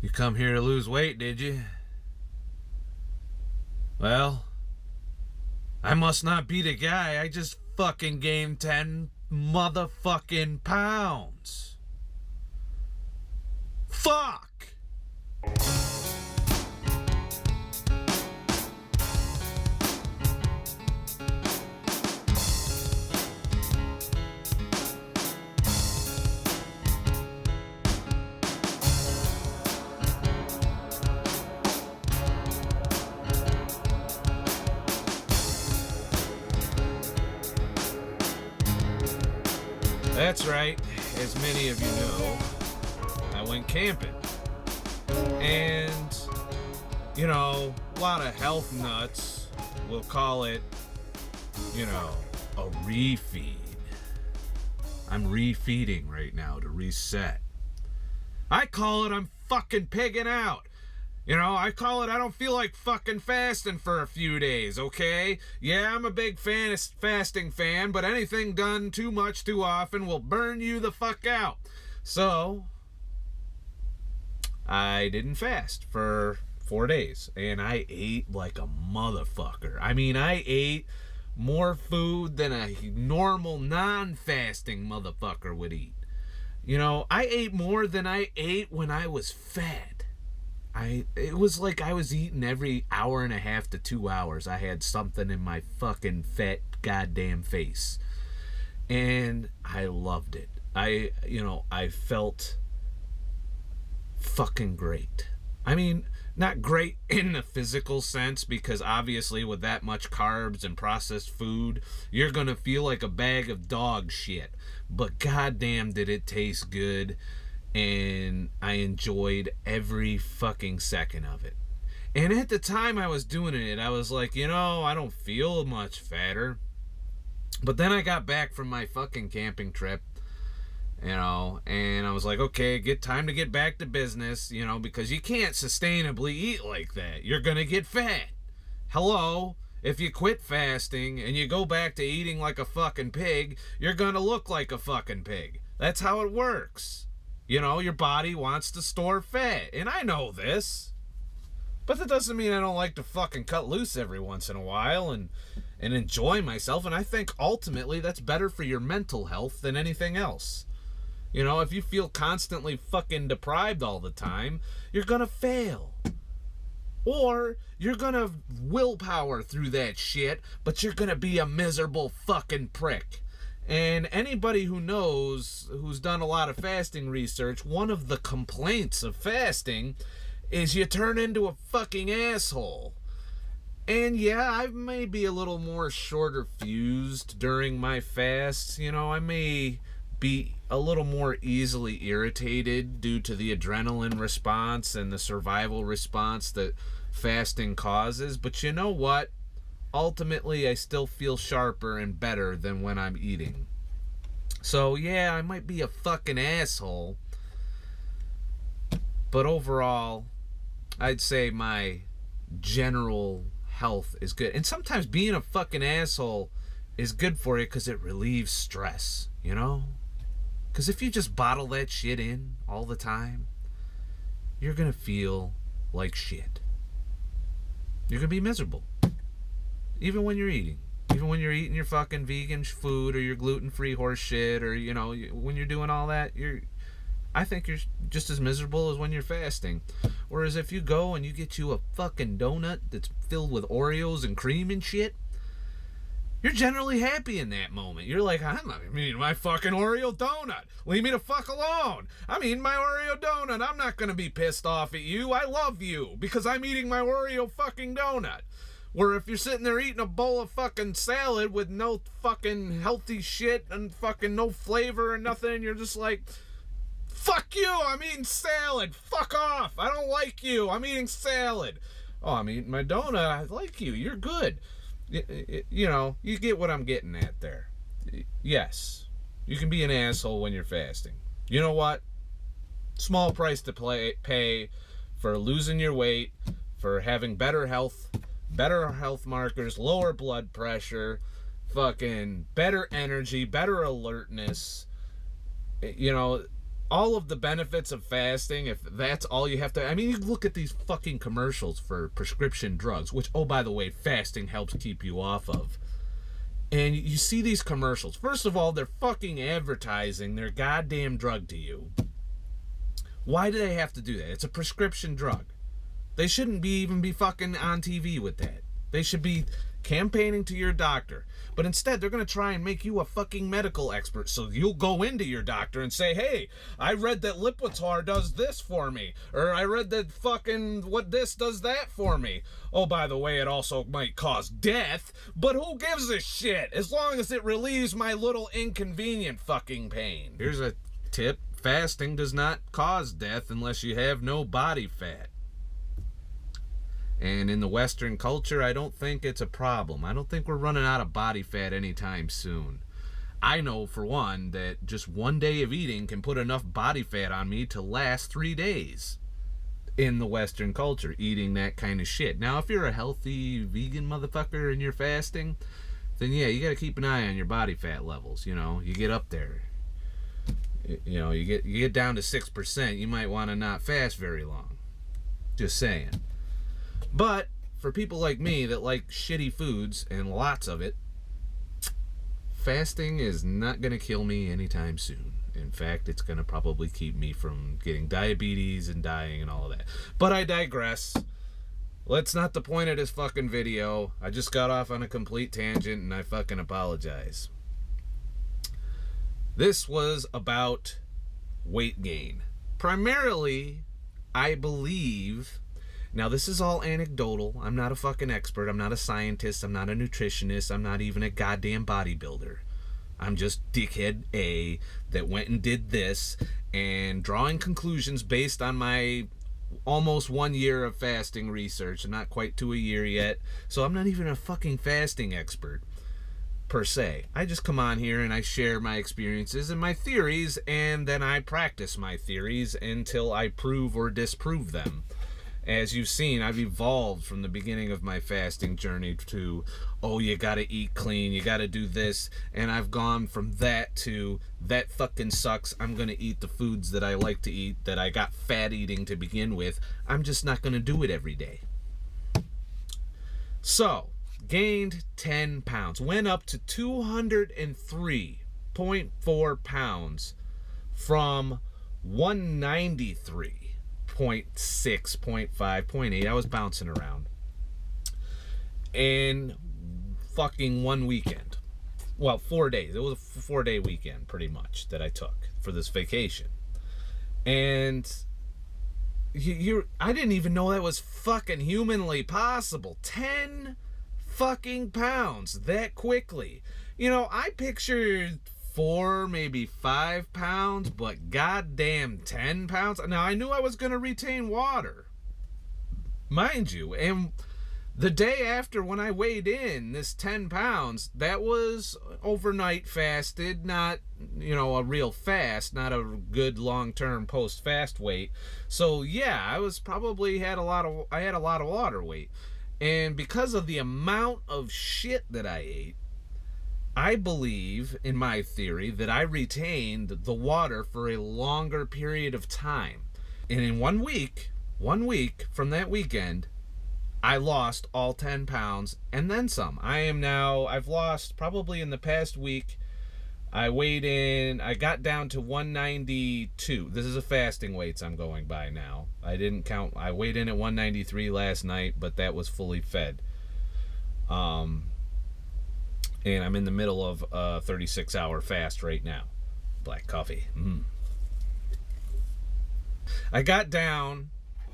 You come here to lose weight, did you? Well, I must not be the guy. I just fucking gained 10 motherfucking pounds. Fuck! That's right, as many of you know, I went camping. And, you know, a lot of health nuts will call it, you know, a refeed. I'm refeeding right now to reset. I call it I'm fucking pigging out. You know, I call it I don't feel like fucking fasting for a few days, okay? Yeah, I'm a big fasting fan, but anything done too much too often will burn you the fuck out. So, I didn't fast for 4 days, and I ate like a motherfucker. I mean, I ate more food than a normal non-fasting motherfucker would eat. You know, I ate more than I ate when I was fat. It was like I was eating every hour and a half to 2 hours. I had something in my fucking fat goddamn face. And I loved it. I felt fucking great. I mean, not great in the physical sense, because obviously with that much carbs and processed food, you're gonna feel like a bag of dog shit. But goddamn did it taste good. And I enjoyed every fucking second of it. And at the time I was doing it, I was like, you know, I don't feel much fatter. But then I got back from my fucking camping trip, you know, and I was like, okay, time to get back to business, you know, because you can't sustainably eat like that. You're gonna get fat. Hello? If you quit fasting and you go back to eating like a fucking pig, you're gonna look like a fucking pig. That's how it works. You know, your body wants to store fat. And I know this. But that doesn't mean I don't like to fucking cut loose every once in a while and enjoy myself. And I think ultimately that's better for your mental health than anything else. You know, if you feel constantly fucking deprived all the time, you're gonna fail. Or you're gonna willpower through that shit, but you're gonna be a miserable fucking prick. And anybody who knows, who's done a lot of fasting research, one of the complaints of fasting is you turn into a fucking asshole. And yeah, I may be a little more shorter fused during my fasts. You know, I may be a little more easily irritated due to the adrenaline response and the survival response that fasting causes. But you know what? Ultimately, I still feel sharper and better than when I'm eating. So, yeah, I might be a fucking asshole. But overall, I'd say my general health is good. And sometimes being a fucking asshole is good for you because it relieves stress, you know? Because if you just bottle that shit in all the time, you're going to feel like shit. You're going to be miserable. Even when you're eating. Even when you're eating your fucking vegan food or your gluten-free horse shit, or, you know, when you're doing all that, I think you're just as miserable as when you're fasting. Whereas if you go and you get you a fucking donut that's filled with Oreos and cream and shit, you're generally happy in that moment. You're like, I'm not eating my fucking Oreo donut. Leave me the fuck alone. I'm eating my Oreo donut. I'm not going to be pissed off at you. I love you because I'm eating my Oreo fucking donut. Where if you're sitting there eating a bowl of fucking salad with no fucking healthy shit and fucking no flavor and nothing, and you're just like, fuck you, I'm eating salad. Fuck off. I don't like you. I'm eating salad. Oh, I'm eating my donut. I like you. You're good. You know, you get what I'm getting at there. Yes, you can be an asshole when you're fasting. You know what? Small price to pay for losing your weight, for having better health markers, lower blood pressure, fucking better energy, better alertness. You know, all of the benefits of fasting, if that's all you have to, I mean, you look at these fucking commercials for prescription drugs, which, oh, by the way, fasting helps keep you off of. And you see these commercials. First of all, they're fucking advertising their goddamn drug to you. Why do they have to do that? It's a prescription drug. They shouldn't even be fucking on TV with that. They should be campaigning to your doctor. But instead, they're going to try and make you a fucking medical expert. So you'll go into your doctor and say, hey, I read that Lipitor does this for me. Or I read that fucking what this does that for me. Oh, by the way, it also might cause death. But who gives a shit? As long as it relieves my little inconvenient fucking pain. Here's a tip. Fasting does not cause death unless you have no body fat. And in the Western culture, I don't think it's a problem. I don't think we're running out of body fat anytime soon. I know, for one, that just one day of eating can put enough body fat on me to last 3 days in the Western culture, eating that kind of shit. Now, if you're a healthy vegan motherfucker and you're fasting, then yeah, you got to keep an eye on your body fat levels. You know, you get up there. You know, you get down to 6%, you might want to not fast very long. Just saying. But for people like me that like shitty foods and lots of it, fasting is not going to kill me anytime soon. In fact, it's going to probably keep me from getting diabetes and dying and all of that. But I digress. That's not the point of this fucking video. I just got off on a complete tangent and I fucking apologize. This was about weight gain. Primarily, I believe... Now, this is all anecdotal. I'm not a fucking expert. I'm not a scientist. I'm not a nutritionist. I'm not even a goddamn bodybuilder. I'm just dickhead A that went and did this and drawing conclusions based on my almost 1 year of fasting research. I'm not quite to a year yet. So I'm not even a fucking fasting expert, per se. I just come on here and I share my experiences and my theories, and then I practice my theories until I prove or disprove them. As you've seen, I've evolved from the beginning of my fasting journey to, oh, you gotta eat clean, you gotta do this, and I've gone from that to, that fucking sucks, I'm gonna eat the foods that I like to eat, that I got fat eating to begin with, I'm just not gonna do it every day. So, gained 10 pounds, went up to 203.4 pounds from 193. 0.6, 0.5, 0.8. I was bouncing around in fucking one weekend. Well, 4 days. It was a 4-day weekend, pretty much, that I took for this vacation. And I didn't even know that was fucking humanly possible. 10 fucking pounds that quickly. You know, I pictured 4, maybe 5 pounds, but goddamn 10 pounds. Now, I knew I was going to retain water, mind you, and the day after when I weighed in this 10 pounds, that was overnight fasted, not, you know, a real fast, not a good long-term post-fast weight. So yeah, I was probably had a lot of water weight, and because of the amount of shit that I ate, I believe, in my theory, that I retained the water for a longer period of time. And in 1 week from that weekend, I lost all 10 pounds and then some. I've lost, probably in the past week, I got down to 192. This is a fasting weights I'm going by now. I didn't count, I weighed in at 193 last night, but that was fully fed. And I'm in the middle of a 36-hour fast right now. Black coffee. I got down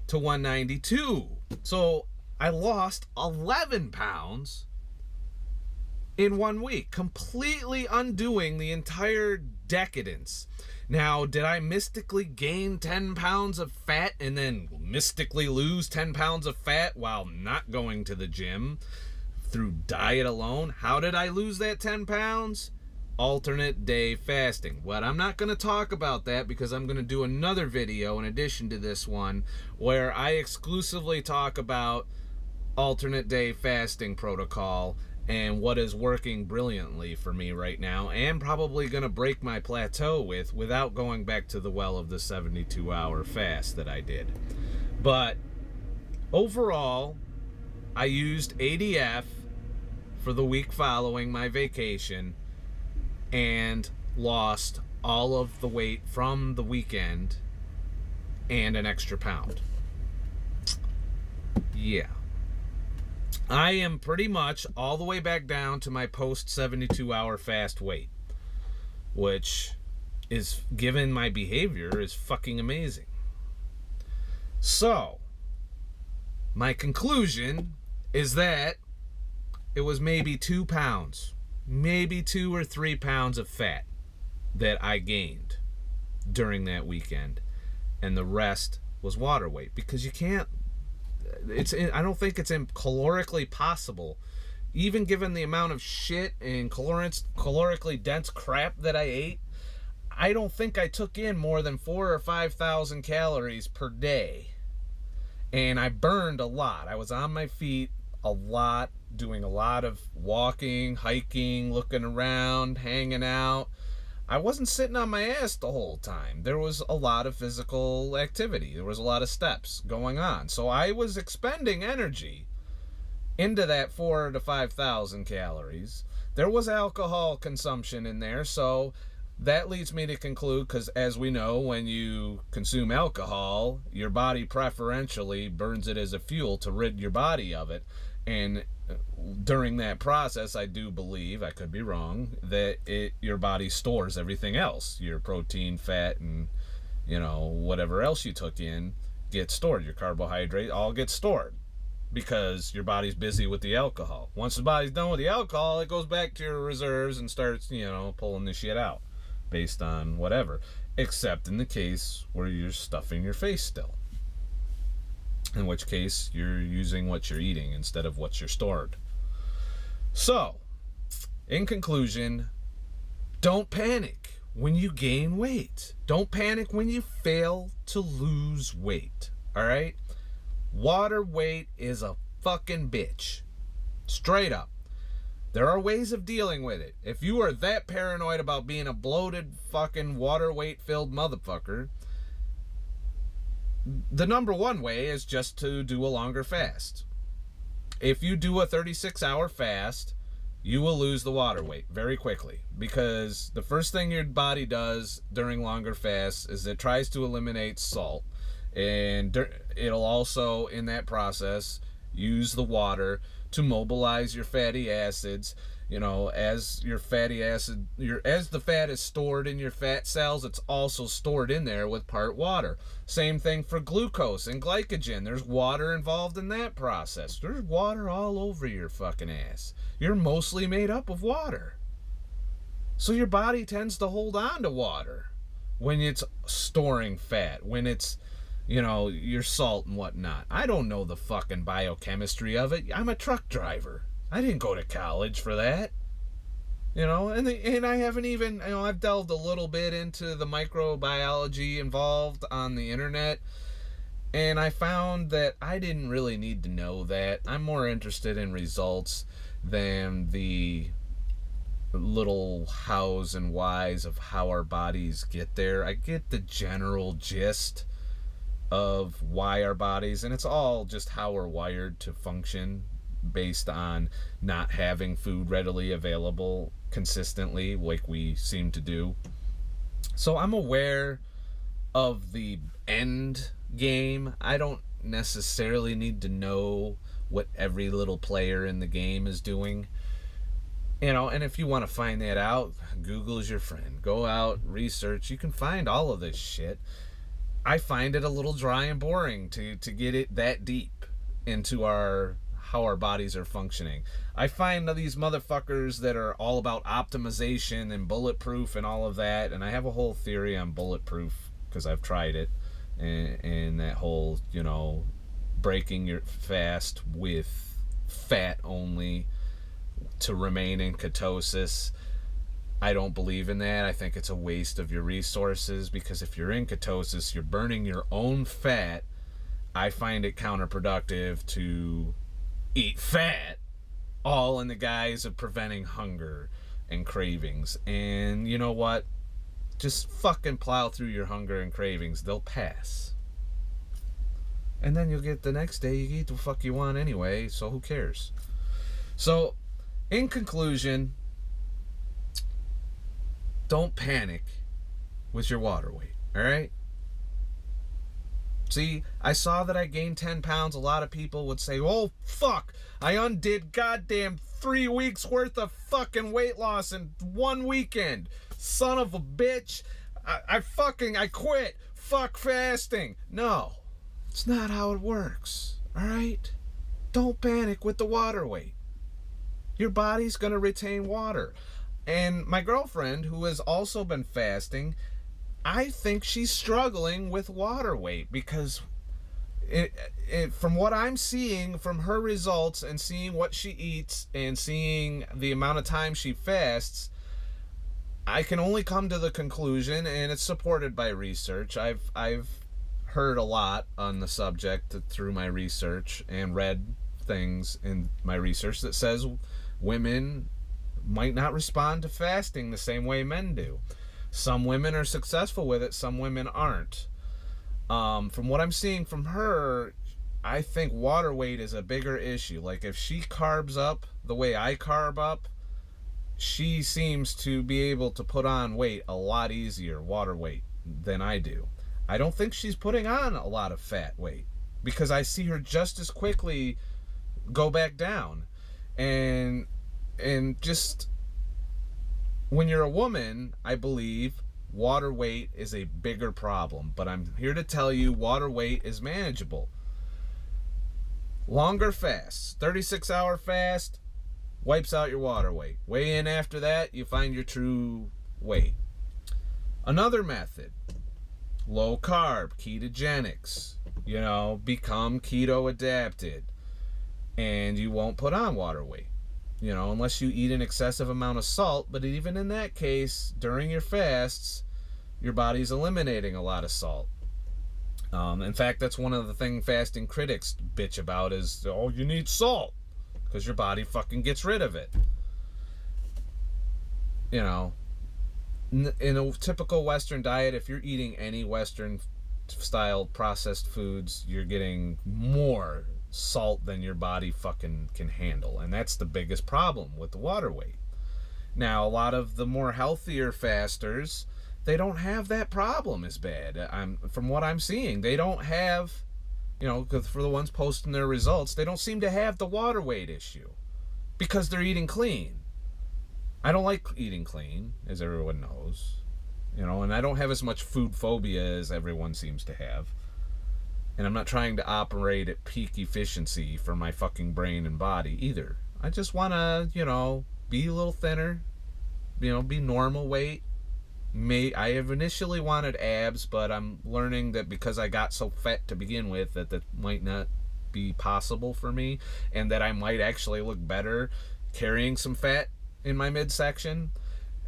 to 192. So I lost 11 pounds in 1 week, completely undoing the entire decadence. Now, did I mystically gain 10 pounds of fat and then mystically lose 10 pounds of fat while not going to the gym? Through diet alone? How did I lose that 10 pounds? Alternate day fasting. But I'm not going to talk about that because I'm going to do another video in addition to this one where I exclusively talk about alternate day fasting protocol and what is working brilliantly for me right now, and probably going to break my plateau without going back to the well of the 72-hour fast that I did. But overall, I used ADF for the week following my vacation and lost all of the weight from the weekend and an extra pound. Yeah. I am pretty much all the way back down to my post 72-hour fast weight, which is, given my behavior, is fucking amazing. So, my conclusion is that it was maybe 2 pounds, maybe 2 or 3 pounds of fat that I gained during that weekend, and the rest was water weight, because you can't, I don't think it's calorically possible, even given the amount of shit and calorically dense crap that I ate. I don't think I took in more than 4,000 or 5,000 calories per day, and I burned a lot. I was on my feet a lot, doing a lot of walking, hiking, looking around, hanging out. I wasn't sitting on my ass the whole time. There was a lot of physical activity. There was a lot of steps going on. So I was expending energy into that 4,000 to 5,000 calories. There was alcohol consumption in there, so that leads me to conclude, because as we know, when you consume alcohol, your body preferentially burns it as a fuel to rid your body of it. And during that process, I do believe, I could be wrong, that your body stores everything else. Your protein, fat, and whatever else you took in gets stored. Your carbohydrate all gets stored because your body's busy with the alcohol. Once the body's done with the alcohol, it goes back to your reserves and starts, pulling the shit out based on whatever. Except in the case where you're stuffing your face still. In which case, you're using what you're eating instead of what you're stored. So, in conclusion, don't panic when you gain weight. Don't panic when you fail to lose weight. Alright? Water weight is a fucking bitch. Straight up. There are ways of dealing with it. If you are that paranoid about being a bloated fucking water weight filled motherfucker, the number one way is just to do a longer fast. If you do a 36-hour fast, you will lose the water weight very quickly, because the first thing your body does during longer fasts is it tries to eliminate salt, and it'll also, in that process, use the water to mobilize your fatty acids. As your fatty acid, as the fat is stored in your fat cells, it's also stored in there with part water. Same thing for glucose and glycogen. There's water involved in that process. There's water all over your fucking ass. You're mostly made up of water. So your body tends to hold on to water when it's storing fat, when it's, your salt and whatnot. I don't know the fucking biochemistry of it. I'm a truck driver. I didn't go to college for that. And I haven't even, I've delved a little bit into the microbiology involved on the internet, and I found that I didn't really need to know that. I'm more interested in results than the little hows and whys of how our bodies get there. I get the general gist of why our bodies, and it's all just how we're wired to function, based on not having food readily available consistently like we seem to do. So I'm aware of the end game. I don't necessarily need to know what every little player in the game is doing. And if you want to find that out, Google is your friend. Go out, research. You can find all of this shit. I find it a little dry and boring to get it that deep into how our bodies are functioning. I find these motherfuckers that are all about optimization and bulletproof and all of that, and I have a whole theory on bulletproof because I've tried it, and that whole, breaking your fast with fat only to remain in ketosis. I don't believe in that. I think it's a waste of your resources, because if you're in ketosis, you're burning your own fat. I find it counterproductive to eat fat all in the guise of preventing hunger and cravings. And you know what? Just fucking plow through your hunger and cravings. They'll pass. And then you'll get the next day, you eat the fuck you want anyway, so who cares? So, in conclusion, don't panic with your water weight, alright? See, I saw that I gained 10 pounds. A lot of people would say, oh, fuck, I undid goddamn 3 weeks worth of fucking weight loss in 1 weekend. Son of a bitch. I quit. Fuck fasting. No, it's not how it works, alright? Don't panic with the water weight. Your body's going to retain water. And my girlfriend, who has also been fasting, I think she's struggling with water weight because from what I'm seeing from her results and seeing what she eats and seeing the amount of time she fasts, I can only come to the conclusion, and it's supported by research. I've heard a lot on the subject through my research and read things in my research that says women might not respond to fasting the same way men do. Some women are successful with it, some women aren't. From what I'm seeing from her, I think water weight is a bigger issue. Like, if she carbs up the way I carb up, she seems to be able to put on weight a lot easier, water weight, than I do. I don't think she's putting on a lot of fat weight because I see her just as quickly go back down. And just when you're a woman, I believe water weight is a bigger problem. But I'm here to tell you water weight is manageable. Longer fasts, 36-hour fast, wipes out your water weight. Weigh in after that, you find your true weight. Another method, low carb, ketogenics. You know, become keto adapted and you won't put on water weight. You know, unless you eat an excessive amount of salt. But even in that case, during your fasts, your body's eliminating a lot of salt. In fact, that's one of the things fasting critics bitch about is, oh, you need salt because your body fucking gets rid of it. You know, in a typical Western diet, if you're eating any Western style processed foods, you're getting more salt than your body fucking can handle. And that's the biggest problem with the water weight. Now, a lot of the more healthier fasters, they don't have that problem as bad. From what I'm seeing, they don't have, you know, because for the ones posting their results, they don't seem to have the water weight issue because they're eating clean. I don't like eating clean, as everyone knows, you know, and I don't have as much food phobia as everyone seems to have. And I'm not trying to operate at peak efficiency for my fucking brain and body either. I just want to, you know, be a little thinner, you know, be normal weight. I have initially wanted abs, but I'm learning that because I got so fat to begin with, that might not be possible for me, and that I might actually look better carrying some fat in my midsection.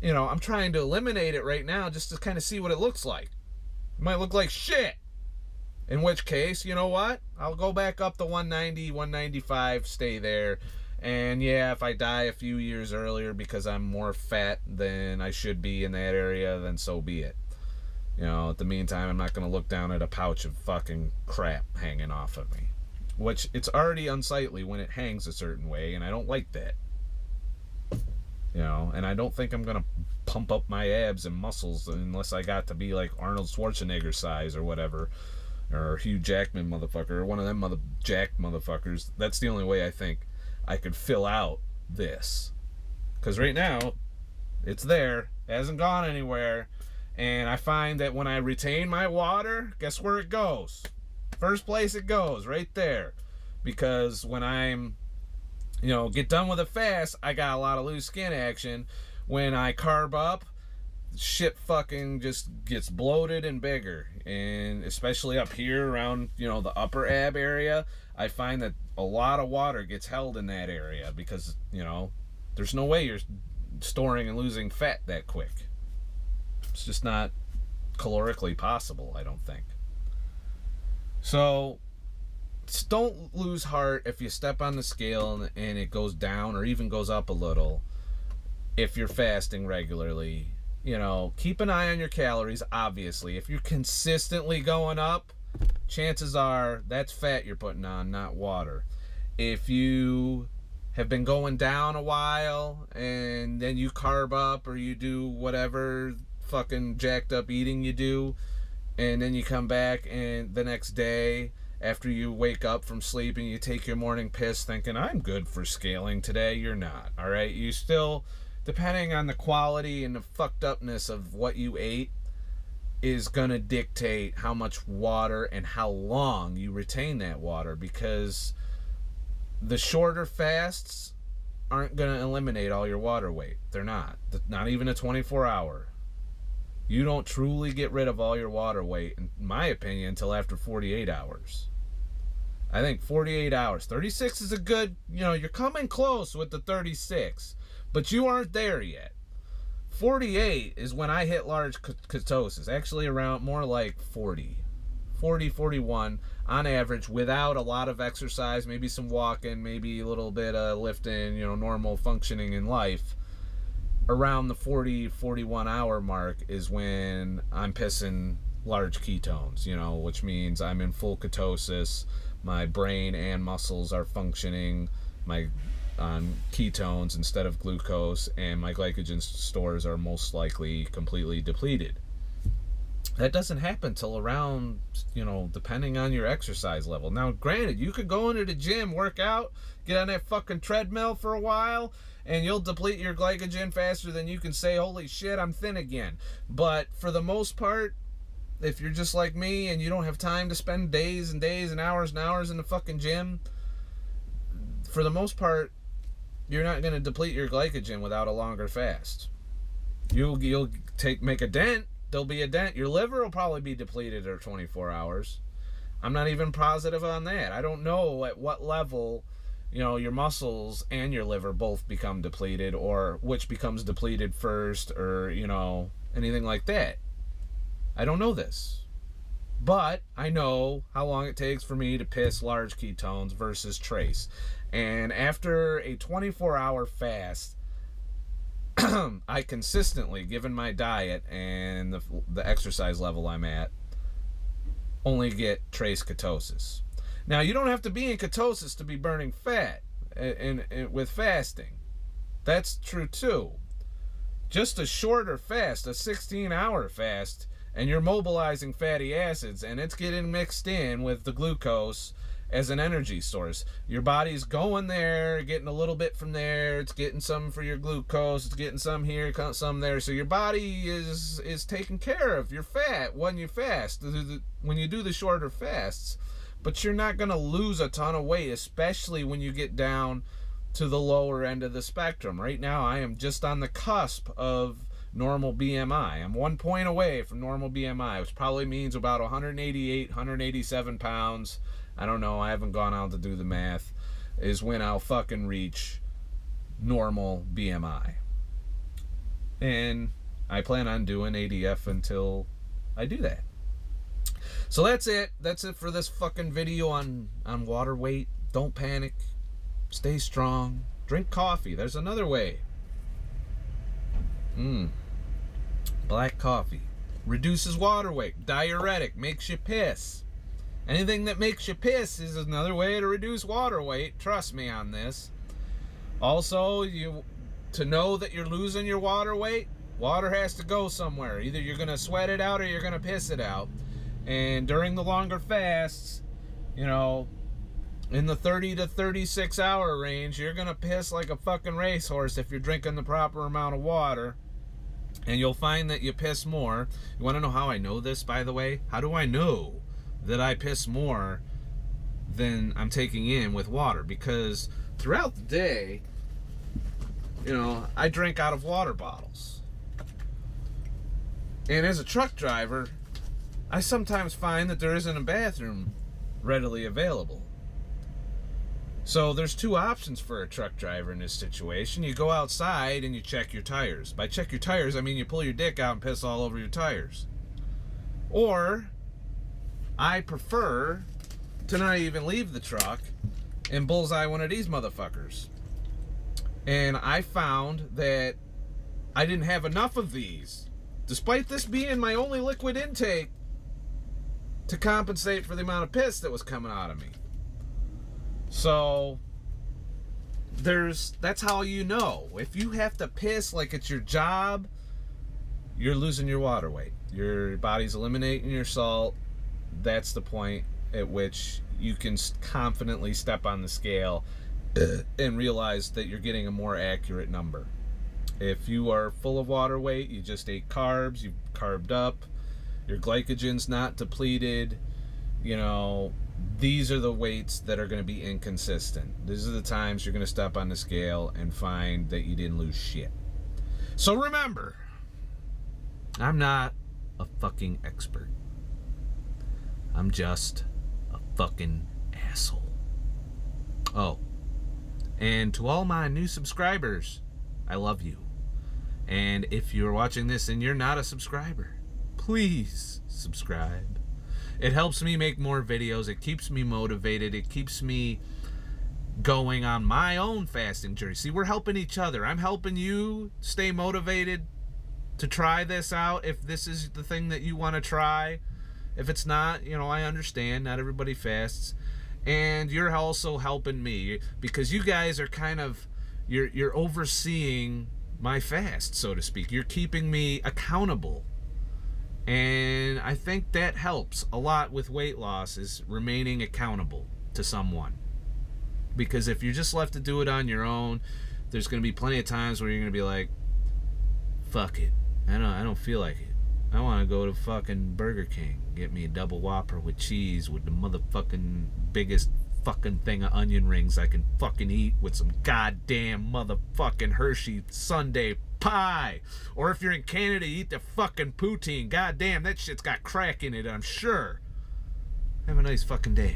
You know, I'm trying to eliminate it right now just to kind of see what it looks like. It might look like shit. In which case, you know what? I'll go back up to 190, 195, stay there. And yeah, if I die a few years earlier because I'm more fat than I should be in that area, then so be it. You know, at the meantime, I'm not going to look down at a pouch of fucking crap hanging off of me. Which, it's already unsightly when it hangs a certain way, and I don't like that. You know, and I don't think I'm going to pump up my abs and muscles unless I got to be like Arnold Schwarzenegger size or whatever. Or Hugh Jackman motherfucker, or one of them Jack motherfuckers. That's the only way I think I could fill out this. Because right now, it's there, it hasn't gone anywhere, and I find that when I retain my water, guess where it goes? First place it goes, right there. Because when I'm, you know, get done with a fast, I got a lot of loose skin action. When I carb up, shit fucking just gets bloated and bigger. And especially up here around, you know, the upper ab area, I find that a lot of water gets held in that area because, you know, there's no way you're storing and losing fat that quick. It's just not calorically possible, I don't think. So don't lose heart if you step on the scale and it goes down or even goes up a little if you're fasting regularly. You know, keep an eye on your calories, obviously. If you're consistently going up, chances are that's fat you're putting on, not water. If you have been going down a while and then you carb up or you do whatever fucking jacked up eating you do, and then you come back and the next day after you wake up from sleep and you take your morning piss thinking I'm good for scaling today, you're not. All right, you still, depending on the quality and the fucked upness of what you ate, is gonna dictate how much water and how long you retain that water, because the shorter fasts aren't gonna eliminate all your water weight. They're not even a 24-hour. You don't truly get rid of all your water weight, in my opinion, until after 48 hours. I think 48 hours. 36 is a good, you're coming close with the 36, but you aren't there yet. 48 is when I hit large ketosis. Actually, around more like 40, 41 on average, without a lot of exercise, maybe some walking, maybe a little bit of lifting, normal functioning in life. Around the 41 hour mark is when I'm pissing large ketones, which means I'm in full ketosis. My brain and muscles are functioning on ketones instead of glucose, and my glycogen stores are most likely completely depleted. That doesn't happen till around, depending on your exercise level. Now, granted, you could go into the gym, work out, get on that fucking treadmill for a while, and you'll deplete your glycogen faster than you can say, holy shit, I'm thin again. But for the most part, if you're just like me and you don't have time to spend days and days and hours in the fucking gym, for the most part, you're not going to deplete your glycogen without a longer fast. You'll make a dent. There'll be a dent. Your liver will probably be depleted at 24 hours. I'm not even positive on that. I don't know at what level, your muscles and your liver both become depleted, or which becomes depleted first, or, anything like that. I don't know this. But I know how long it takes for me to piss large ketones versus trace. And after a 24-hour fast, I consistently, given my diet and the exercise level I'm at, only get trace ketosis. Now, you don't have to be in ketosis to be burning fat with fasting. That's true too. Just a shorter fast, a 16-hour fast, and you're mobilizing fatty acids, and it's getting mixed in with the glucose as an energy source. Your body's going there, getting a little bit from there, it's getting some for your glucose, it's getting some here, some there. So your body is taking care of your fat when you fast, when you do the shorter fasts. But you're not going to lose a ton of weight, especially when you get down to the lower end of the spectrum. Right now, I am just on the cusp of normal BMI. I'm 1 point away from normal BMI, which probably means about 188, 187 pounds. I don't know. I haven't gone out to do the math. Is when I'll fucking reach normal BMI. And I plan on doing ADF until I do that. So that's it. That's it for this fucking video on water weight. Don't panic. Stay strong. Drink coffee. There's another way. Black coffee. Reduces water weight. Diuretic. Makes you piss. Anything that makes you piss is another way to reduce water weight. Trust me on this. Also, to know that you're losing your water weight, water has to go somewhere. Either you're going to sweat it out or you're going to piss it out. And during the longer fasts, in the 30 to 36 hour range, you're going to piss like a fucking racehorse if you're drinking the proper amount of water. And you'll find that you piss more. You want to know how I know this, by the way? How do I know that I piss more than I'm taking in with water? Because throughout the day, I drink out of water bottles. And as a truck driver, I sometimes find that there isn't a bathroom readily available. So there's two options for a truck driver in this situation. You go outside and you check your tires. By check your tires, I mean you pull your dick out and piss all over your tires. Or I prefer to not even leave the truck and bullseye one of these motherfuckers. And I found that I didn't have enough of these, despite this being my only liquid intake, to compensate for the amount of piss that was coming out of me. So that's how you know. If you have to piss like it's your job, you're losing your water weight. Your body's eliminating your salt. That's the point at which you can confidently step on the scale and realize that you're getting a more accurate number. If you are full of water weight, you just ate carbs, you've carved up, your glycogen's not depleted, these are the weights that are going to be inconsistent. These are the times you're going to step on the scale and find that you didn't lose shit. So remember, I'm not a fucking expert. I'm just a fucking asshole. Oh, and to all my new subscribers, I love you. And if you're watching this and you're not a subscriber, please subscribe. It helps me make more videos. It keeps me motivated. It keeps me going on my own fasting journey. See, we're helping each other. I'm helping you stay motivated to try this out if this is the thing that you want to try. If it's not, I understand. Not everybody fasts. And you're also helping me because you guys are kind of, you're overseeing my fast, so to speak. You're keeping me accountable. And I think that helps a lot with weight loss, is remaining accountable to someone. Because if you're just left to do it on your own, there's going to be plenty of times where you're going to be like, fuck it. I don't feel like it. I want to go to fucking Burger King, get me a double Whopper with cheese with the motherfucking biggest fucking thing of onion rings I can fucking eat with some goddamn motherfucking Hershey Sundae pie. Or if you're in Canada, eat the fucking poutine. Goddamn, that shit's got crack in it, I'm sure. Have a nice fucking day.